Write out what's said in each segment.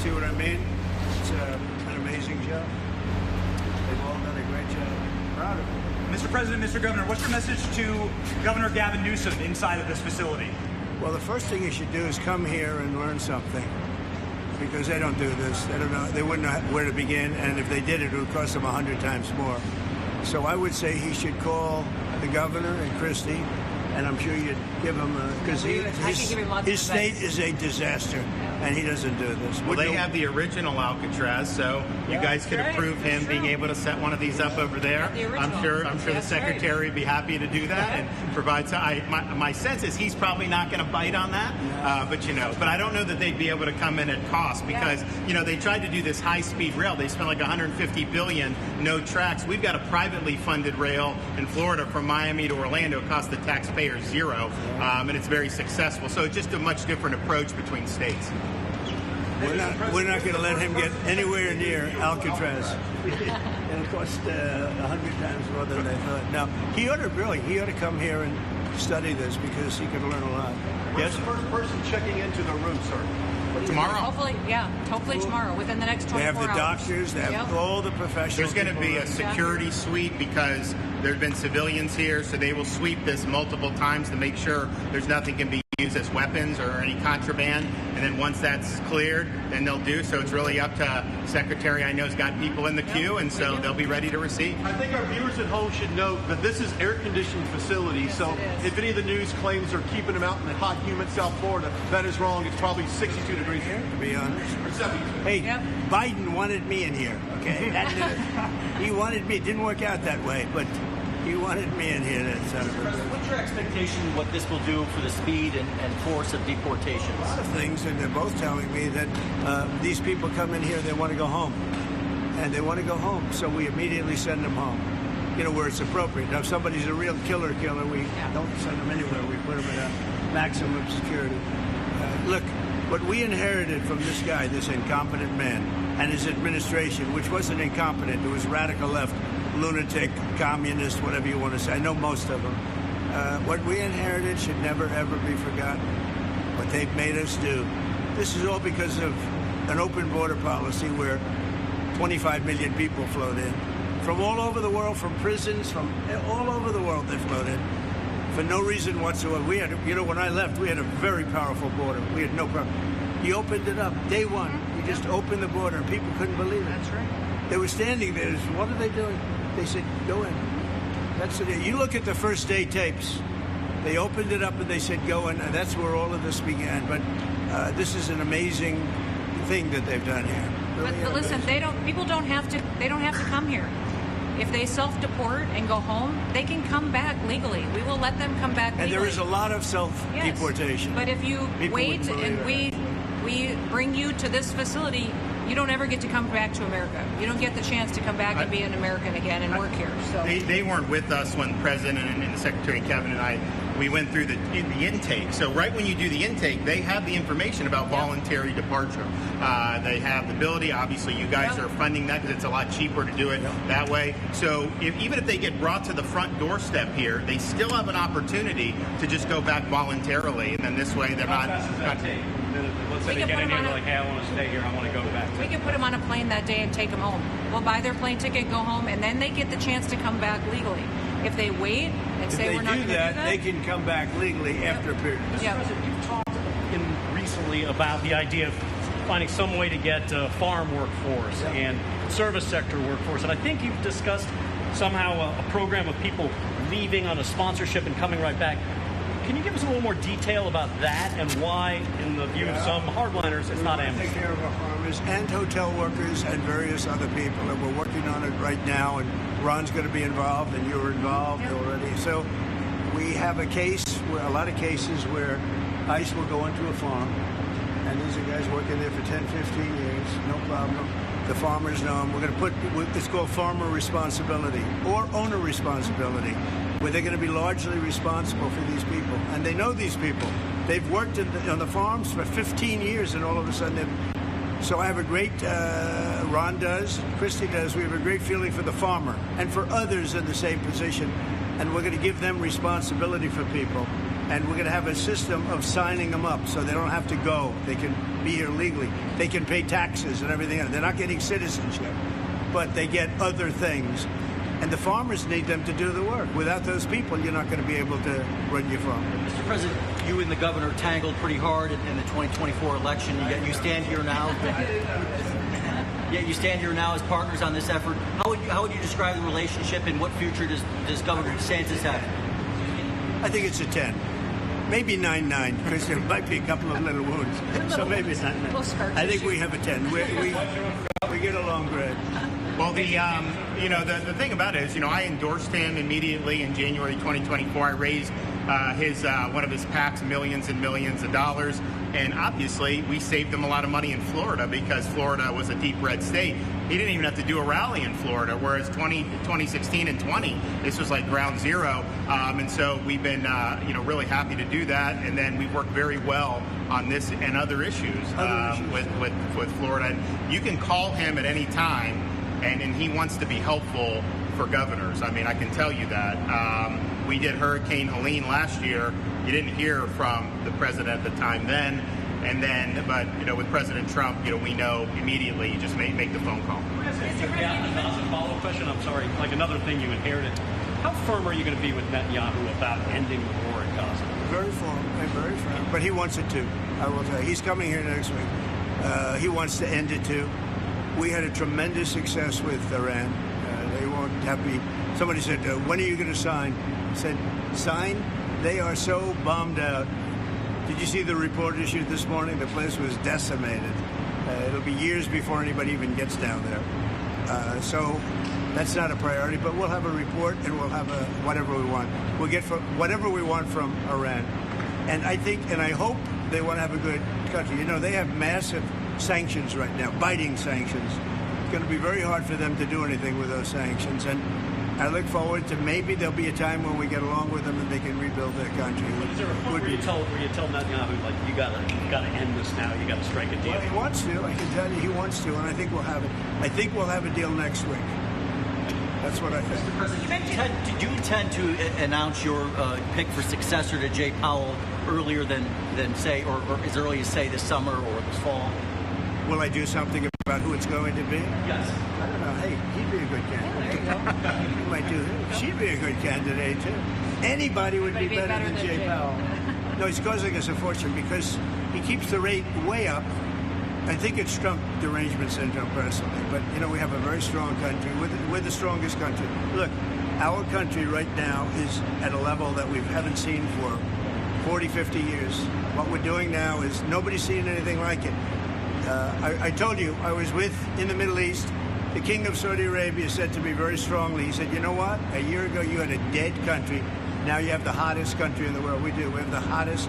See what I mean? It's an amazing job. They've all done a great job. Proud of them. Mr. President, Mr. Governor, what's your message to Governor Gavin Newsom inside of this facility? Well, the first thing you should do is come here and learn something, because they don't do this. They don't know. They wouldn't know where to begin, and if they did, it would cost them 100 times more. So I would say he should call the governor and Christie, and I'm sure you'd give him because his state is a disaster, and he doesn't do this. Well, they have the original Alcatraz, so you guys could approve him being able to set one of these up over there. I'm sure the secretary would be happy to do that and provide. My sense is he's probably not going to bite on that, but I don't know that they'd be able to come in at cost because they tried to do this high-speed rail. They spent like $150 billion, no tracks. We've got a privately funded rail in Florida from Miami to Orlando. It cost the taxpayers zero, and it's very successful. So it's just a much different approach between states. We're not going to let him get anywhere near Alcatraz. It'll cost 100 times more than they thought. Now, he ought to come here and study this because he could learn a lot. Yes? The first person checking into the room, sir? Tomorrow. Hopefully tomorrow, within the next 24 hours. They have the doctors, they have all the professionals. There's going to be a security sweep because there have been civilians here, so they will sweep this multiple times to make sure there's nothing can be used as weapons or any contraband. And then once that's cleared, then they'll do. So it's really up to Secretary. I know has got people in the queue, and so they'll be ready to receive. I think our viewers at home should note that this is air-conditioned facility. Yes, so if any of the news claims are keeping them out in the hot, humid South Florida, that is wrong. It's probably 62 degrees here, to be honest. Or 72. Hey, Biden wanted me in here. Okay, he wanted me. It didn't work out that way, but he wanted me in here. What's your expectation what this will do for the speed and force of deportation? A lot of things, and they're both telling me that these people come in here, they want to go home. And they want to go home, so we immediately send them home, where it's appropriate. Now, if somebody's a real killer, we don't send them anywhere. We put them in a maximum security. Look, what we inherited from this guy, this incompetent man, and his administration, which wasn't incompetent, it was radical left, lunatic, communist, whatever you want to say. I know most of them. What we inherited should never, ever be forgotten. What they've made us do. This is all because of an open border policy where 25 million people flowed in. From all over the world, from prisons, from all over the world they flowed in. For no reason whatsoever. We had, when I left, we had a very powerful border. We had no problem. He opened it up. Day one, he just opened the border, and people couldn't believe it. That's right. They were standing there. What are they doing? They said, go in. That's it. You look at the first day tapes. They opened it up and they said, go in. And that's where all of this began. But this is an amazing thing that they've done here. Really but listen, people don't have to come here. If they self-deport and go home, they can come back legally. We will let them come back legally. And there is a lot of self-deportation. Yes. But if you wait and we bring you to this facility, you don't ever get to come back to America. You don't get the chance to come back and be an American again and work here. So they weren't with us when the President and Secretary Kevin and I, we went through the intake. So right when you do the intake, they have the information about voluntary departure. They have the ability. Obviously, you guys are funding that because it's a lot cheaper to do it that way. So even if they get brought to the front doorstep here, they still have an opportunity to just go back voluntarily. And then this way, they're not. Let's say they get in here and they're like, hey, I want to stay here, I want to go back. We can put them on a plane that day and take them home. We'll buy their plane ticket, go home, and then they get the chance to come back legally. If they wait and say we're not going to do that, they can come back legally after a period. Mr. President, you've talked recently about the idea of finding some way to get farm workforce and service sector workforce. And I think you've discussed somehow a program of people leaving on a sponsorship and coming right back. Can you give us a little more detail about that and why, in the view of some hardliners, it's not amnesty? Take care of our farmers and hotel workers and various other people, and we're working on it right now, and Ron's going to be involved, and you're involved already. So we have a lot of cases where ICE will go into a farm, and these are guys working there for 10, 15 years, no problem. The farmers know them. We're going to put, it's called farmer responsibility or owner responsibility, where they're going to be largely responsible for these people. And they know these people. They've worked on the farms for 15 years, and all of a sudden so I have a great, Ron does, Christie does, we have a great feeling for the farmer and for others in the same position. And we're going to give them responsibility for people. And we're going to have a system of signing them up so they don't have to go. They can be here legally. They can pay taxes and everything else. They're not getting citizenship, but they get other things. And the farmers need them to do the work. Without those people, you're not going to be able to run your farm. Mr. President, you and the governor tangled pretty hard in the 2024 election. Yet you stand here now. Yet you stand here now as partners on this effort. How would you describe the relationship, and what future does Governor DeSantis have? I think it's a 10. Maybe 9-9, because there might be a couple of little wounds. So maybe it's 9-9. I think we have a 10. We get along great. Well, the thing about it is, I endorsed him immediately in January 2024. I raised one of his PACs millions and millions of dollars, and obviously we saved him a lot of money in Florida because Florida was a deep red state. He didn't even have to do a rally in Florida, whereas 2016 and 20, this was like ground zero. And so we've been, really happy to do that. And then we've worked very well on this and other issues with Florida. And you can call him at any time, and he wants to be helpful for governors. I mean, I can tell you that. We did Hurricane Helene last year. You didn't hear from the president at the time then. But with President Trump, we know immediately. You just make the phone call. Yeah, a follow-up question. I'm sorry. Like another thing you inherited. How firm are you going to be with Netanyahu about ending the war in Gaza? Very firm. But he wants it too. I will tell you. He's coming here next week. He wants to end it too. We had a tremendous success with Iran. They won't have me. Somebody said, "When are you going to sign?" I said, "Sign? They are so bombed out." Did you see the report issued this morning? The place was decimated. It'll be years before anybody even gets down there. So that's not a priority, but we'll have a report and we'll have whatever we want. We'll get whatever we want from Iran. And I think, and I hope they want to have a good country. They have massive sanctions right now, biting sanctions. It's going to be very hard for them to do anything with those sanctions. And I look forward to maybe there'll be a time when we get along with them and they can rebuild their country. Is there a point where you tell Netanyahu, like, you gotta end this now, you gotta strike a deal? Well, he wants to. I can tell you he wants to, and I think we'll have it. I think we'll have a deal next week. That's what I think. Mr. President, do you intend to announce your pick for successor to Jay Powell earlier than say, or as early as, say, this summer or this fall? Will I do something about who it's going to be? Yes. I don't know. Hey, he'd be a good candidate. You might do. She'd be a good candidate too. Anybody would be better than Jay Powell. No, he's causing us a fortune because he keeps the rate way up. I think it's Trump derangement syndrome personally, but we have a very strong country. We're the strongest country. Look, our country right now is at a level that we haven't seen for 40, 50 years. What we're doing now is nobody's seen anything like it. I told you, I was in the Middle East. The King of Saudi Arabia said to me very strongly, he said, "You know what? A year ago you had a dead country. Now you have the hottest country in the world." We do. We have the hottest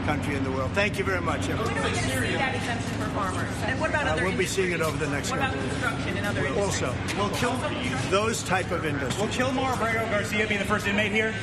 country in the world. Thank you very much. When are we going to see that exemption for farmers? And what about other We'll be seeing it over the next couple of years. What about construction and other industries? Also, those type of industries. Will Kilmore Abrego Garcia be the first inmate here?